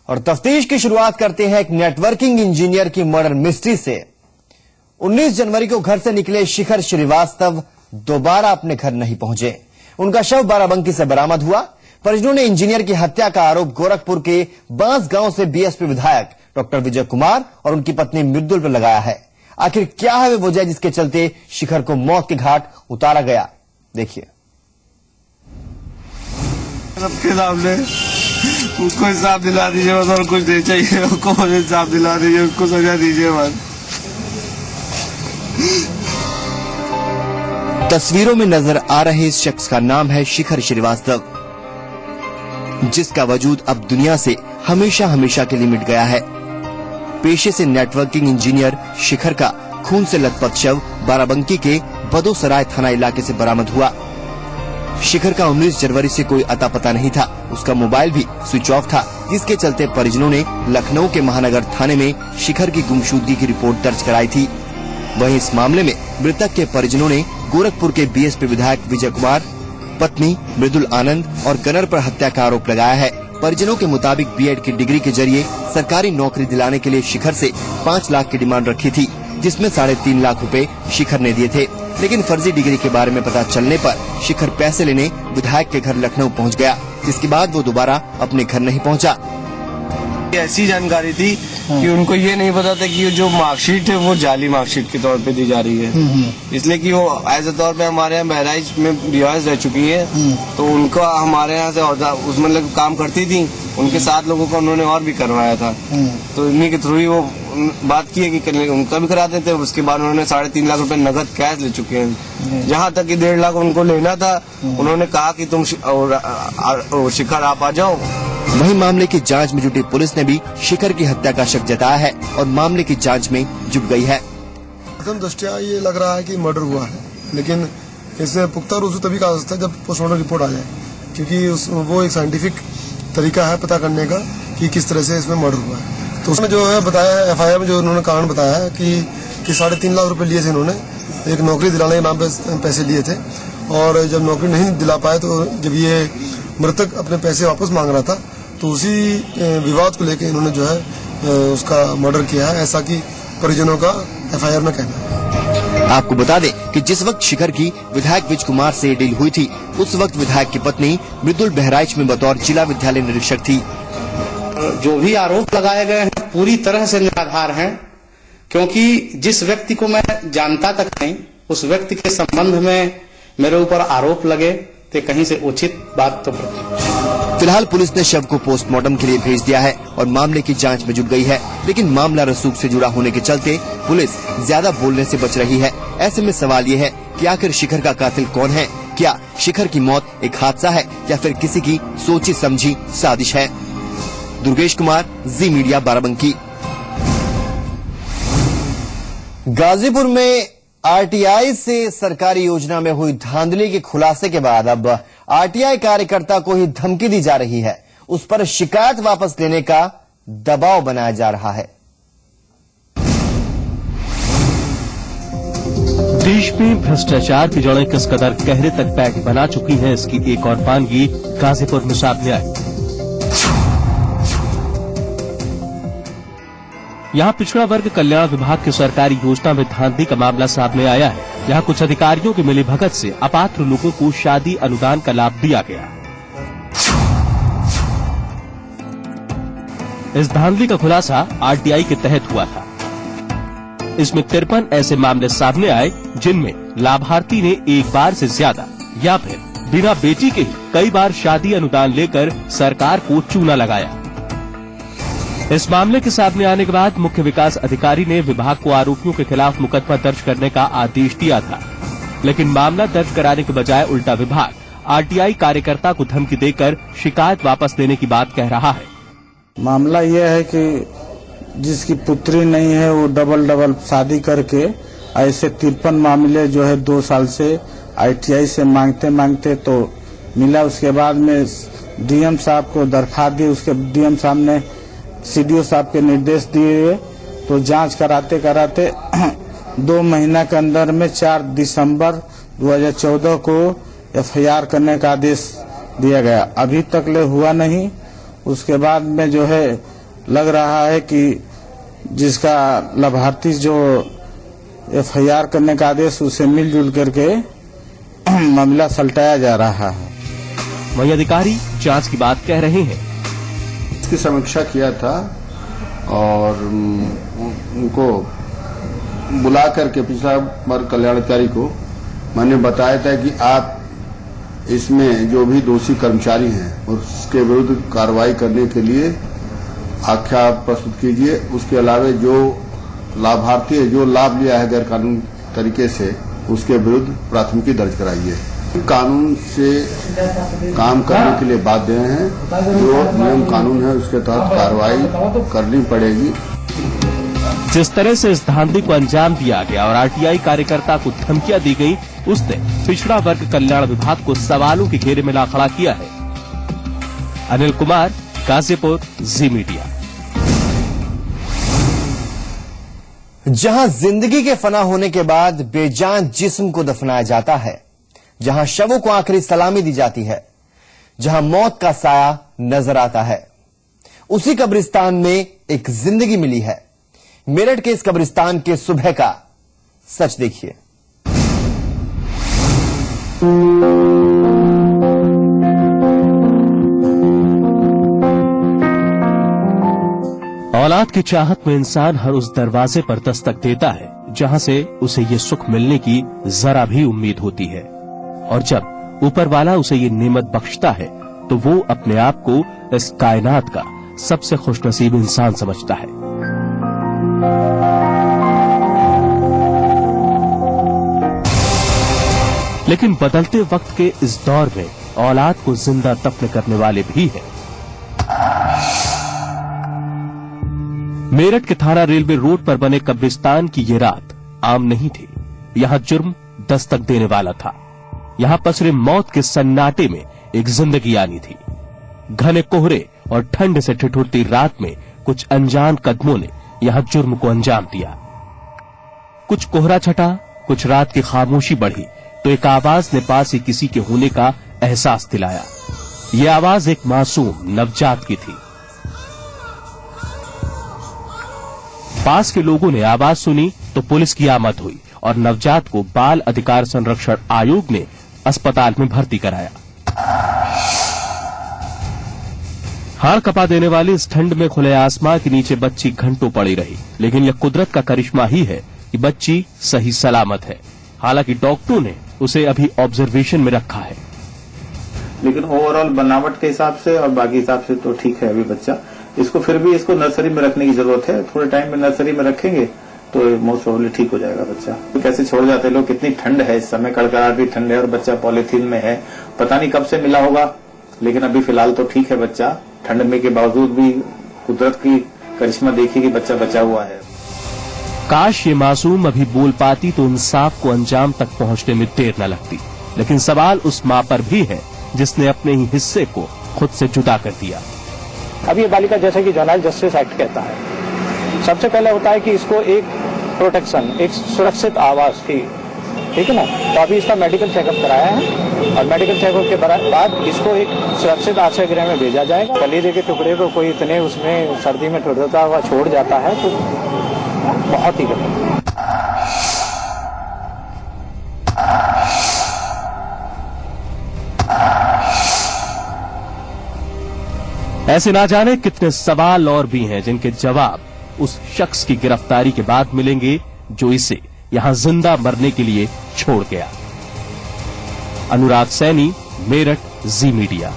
और तफ्तीश की शुरुआत करते हैं एक नेटवर्किंग इंजीनियर की मर्डर मिस्ट्री से। 19 जनवरी को घर से निकले शिखर श्रीवास्तव दोबारा अपने घर नहीं पहुंचे। उनका शव बाराबंकी से बरामद हुआ। परिजनों ने इंजीनियर की हत्या का आरोप गोरखपुर के बांस गांव से बीएसपी विधायक डॉक्टर विजय कुमार और उनकी पत्नी मृदुल पर लगाया है। आखिर क्या है वे वजह जिसके चलते शिखर को मौत के घाट उतारा गया, देखिए। सबके सामने उसको इंसाफ दिला दीजिए बस, और कुछ नहीं चाहिए। उसको इंसाफ दिला दीजिए, उसको सजा दीजिए बस। तस्वीरों में नजर आ रहे इस शख्स का नाम है शिखर श्रीवास्तव, जिसका वजूद अब दुनिया से हमेशा हमेशा के लिए मिट गया है। पेशे से नेटवर्किंग इंजीनियर शिखर का खून से लथपथ शव बाराबंकी के बदोसराय थाना इलाके से बरामद हुआ। शिखर का 19 जनवरी से कोई अता पता नहीं था। उसका मोबाइल भी स्विच ऑफ था, जिसके चलते परिजनों ने लखनऊ के महानगर थाने में शिखर की गुमशुदगी की रिपोर्ट दर्ज कराई थी। वहीं इस मामले में मृतक के परिजनों ने गोरखपुर के बीएसपी विधायक विजय कुमार, पत्नी मृदुल आनंद और गनर पर हत्या का आरोप लगाया है। परिजनों के मुताबिक बीएड की डिग्री के जरिए सरकारी नौकरी दिलाने के लिए शिखर से 5 लाख की डिमांड रखी थी, जिसमें 3.5 लाख रुपए शिखर ने दिए थे। लेकिन फर्जी डिग्री के बारे में पता चलने पर शिखर पैसे लेने विधायक के घर लखनऊ पहुंच गया, जिसके बाद वो दोबारा अपने घर नहीं पहुंचा। ऐसी जानकारी थी कि उनको ये नहीं पता था कि जो मार्कशीट है वो जाली मार्कशीट के तौर पे दी जा रही है, इसलिए कि वो एज ए तौर पे हमारे यहाँ बहराइच में रिवाइज रह चुकी है। तो उनका हमारे यहाँ से उसमें मतलब काम करती थी, उनके 7 लोगों का उन्होंने और भी करवाया था। तो इन्हीं के थ्रू ही वो बात की है कि उनका भी करा देते। उसके बाद उन्होंने 3.5 लाख रुपए नगद कैश ले चुके हैं। जहाँ तक कि 1.5 लाख उनको लेना था, उन्होंने कहा कि तुम शिखर आप आ जाओ। वहीं मामले की जांच में जुटी पुलिस ने भी शिखर की हत्या का शक जताया है और मामले की जांच में जुट गई है। प्रथम दृष्टया ये लग रहा है कि मर्डर हुआ है, लेकिन इसे पुख्ता रूप से तभी कहा जा सकता है जब पोस्टमार्टम रिपोर्ट आ जाए, क्योंकि वो एक साइंटिफिक तरीका है पता करने का कि किस तरह से इसमें मर्डर हुआ है। तो उसने जो है बताया है एफआईआर में, जो उन्होंने कारण बताया है कि 3.5 लाख रुपए लिए थे इन्होंने, एक नौकरी दिलाने के नाम पे पैसे लिए थे। और जब नौकरी नहीं दिला पाए तो जब ये मृतक अपने पैसे वापस मांग रहा था तो उसी विवाद को लेकर इन्होंने जो है उसका मर्डर किया है, ऐसा कि परिजनों का एफआईआर में कहना है। आपको बता दें कि जिस वक्त शिखर की विधायक विजय कुमार से डील हुई थी, उस वक्त विधायक की पत्नी मृदुल बहराइच में बतौर जिला विद्यालय निरीक्षक थी। जो भी आरोप लगाए गए हैं पूरी तरह से निराधार हैं, क्योंकि जिस व्यक्ति को मैं जानता तक नहीं, उस व्यक्ति के संबंध में मेरे ऊपर आरोप लगे तो कहीं से उचित बात तो। फिलहाल पुलिस ने शव को पोस्टमार्टम के लिए भेज दिया है और मामले की जांच में जुट गई है, लेकिन मामला रसूख से जुड़ा होने के चलते पुलिस ज्यादा बोलने से बच रही है। ऐसे में सवाल ये है कि आखिर शिखर का कातिल कौन है? क्या शिखर की मौत एक हादसा है या फिर किसी की सोची समझी साजिश है? दुर्गेश कुमार, जी मीडिया, बाराबंकी। गाजीपुर में आरटीआई से सरकारी योजना में हुई धांधली के खुलासे के बाद अब आरटीआई कार्यकर्ता को ही धमकी दी जा रही है। उस पर शिकायत वापस लेने का दबाव बनाया जा रहा है। देश में भ्रष्टाचार की जड़ें किस कदर गहरे तक पैठ बना चुकी हैं, इसकी एक और पानगी गाजीपुर में सामने आई। यहां पिछड़ा वर्ग कल्याण विभाग की सरकारी योजना में धांधली का मामला सामने आया है। यहां कुछ अधिकारियों की मिलीभगत से अपात्र लोगों को शादी अनुदान का लाभ दिया गया। इस धांधली का खुलासा आरटीआई के तहत हुआ था। इसमें 53 ऐसे मामले सामने आए जिनमें लाभार्थी ने एक बार से ज्यादा या फिर बिना बेटी के ही कई बार शादी अनुदान लेकर सरकार को चूना लगाया। इस मामले के सामने आने के बाद मुख्य विकास अधिकारी ने विभाग को आरोपियों के खिलाफ मुकदमा दर्ज करने का आदेश दिया था, लेकिन मामला दर्ज कराने के बजाय उल्टा विभाग आरटीआई कार्यकर्ता को धमकी देकर शिकायत वापस लेने की बात कह रहा है। मामला यह है कि जिसकी पुत्री नहीं है वो डबल शादी करके ऐसे 53 मामले जो है 2 साल से आरटीआई से मांगते तो मिला। उसके बाद में डीएम साहब को दरखास्त दी, उसके डीएम साहब ने सीडीओ साहब के निर्देश दिए, तो जांच कराते 2 महीना के अंदर में 4 दिसंबर 2014 को एफआईआर करने का आदेश दिया गया। अभी तक ले हुआ नहीं। उसके बाद में जो है लग रहा है कि जिसका लाभार्थी जो FIR करने का आदेश उसे मिलजुल करके मामला सलटाया जा रहा है। वहीं अधिकारी जांच की बात कह रहे हैं। इसकी समीक्षा किया था और उनको बुला करके पिछला बार कल्याण अधिकारी को मैंने बताया था कि आप इसमें जो भी दोषी कर्मचारी हैं उसके विरुद्ध कार्रवाई करने के लिए आख्या प्रस्तुत कीजिए। उसके अलावा जो लाभार्थी है जो लाभ लिया है गैर कानूनी तरीके से उसके विरुद्ध प्राथमिकी दर्ज कराइए। कानून से काम करने के लिए बाध्य हैं, जो नियम कानून है उसके तहत कार्रवाई करनी पड़ेगी। जिस तरह से इस धांधली को अंजाम दिया गया और RTI कार्यकर्ता को धमकियां दी गई, उसने पिछड़ा वर्ग कल्याण विभाग को सवालों के घेरे में ला खड़ा किया है। अनिल कुमार, गाजीपुर, जी मीडिया। जहां जिंदगी के फना होने के बाद बेजान जिस्म को दफनाया जाता है, जहां शवों को आखिरी सलामी दी जाती है, जहां मौत का साया नजर आता है, उसी कब्रिस्तान में एक जिंदगी मिली है। मेरठ के इस कब्रिस्तान के सुबह का सच देखिए। औलाद की चाहत में इंसान हर उस दरवाजे पर दस्तक देता है जहां से उसे ये सुख मिलने की जरा भी उम्मीद होती है, और जब ऊपर वाला उसे ये नेमत बख्शता है तो वो अपने आप को इस कायनात का सबसे खुशनसीब इंसान समझता है। लेकिन बदलते वक्त के इस दौर में औलाद को जिंदा दफन करने वाले भी हैं। मेरठ के थाना रेलवे रोड पर बने कब्रिस्तान की ये रात आम नहीं थी। यहां जुर्म दस्तक देने वाला था। यहां पसरे मौत के सन्नाटे में एक जिंदगी आनी थी। घने कोहरे और ठंड से ठिठुरती रात में कुछ अनजान कदमों ने यहां जुर्म को अंजाम दिया। कुछ कोहरा छटा, कुछ रात की खामोशी बढ़ी तो एक आवाज ने पास ही किसी के होने का एहसास दिलाया। ये आवाज एक मासूम नवजात की थी। पास के लोगों ने आवाज सुनी तो पुलिस की आमद हुई और नवजात को बाल अधिकार संरक्षण आयोग ने अस्पताल में भर्ती कराया। हाड़ कपा देने वाली इस ठंड में खुले आसमां के नीचे बच्ची घंटों पड़ी रही, लेकिन यह कुदरत का करिश्मा ही है कि बच्ची सही सलामत है। हालांकि डॉक्टरों ने उसे अभी ऑब्जर्वेशन में रखा है। लेकिन ओवरऑल बनावट के हिसाब से और बाकी हिसाब से तो ठीक है अभी बच्चा। इसको फिर भी इसको नर्सरी में रखने की जरूरत है। थोड़े टाइम में नर्सरी में रखेंगे तो मोस्ट प्रोबेबली ठीक हो जाएगा बच्चा। तो कैसे छोड़ जाते हैं लोग, कितनी ठंड है इस समय, कड़कड़ाहट भी ठंड है और बच्चा पॉलीथीन में है, पता नहीं कब से मिला होगा, लेकिन अभी फिलहाल तो ठीक है बच्चा। ठंड में के बावजूद भी कुदरत की करिश्मा देखी कि बच्चा बचा हुआ है। काश ये मासूम अभी बोल पाती तो इंसाफ को अंजाम तक पहुंचने में देर न लगती। लेकिन सवाल उस मां पर भी है जिसने अपने ही हिस्से को खुद से जुदा कर दिया। अब ये बालिका जैसे कि जुवेनाइल जस्टिस एक्ट कहता है, सबसे पहले होता है कि इसको एक प्रोटेक्शन, एक सुरक्षित आवास की, ठीक है ना। तो अभी इसका मेडिकल चेकअप कराया है और मेडिकल चेकअप के बाद इसको एक सुरक्षित आश्रय गृह में भेजा जाएगा। कलीरे के टुकड़े को कोई इतने उसमें सर्दी में ठुरता हुआ छोड़ जाता है तो बहुत ही गलत। ऐसे ना जाने कितने सवाल और भी हैं जिनके जवाब उस शख्स की गिरफ्तारी के बाद मिलेंगे जो इसे यहां जिंदा मरने के लिए छोड़ गया। अनुराग सैनी, मेरठ, जी मीडिया।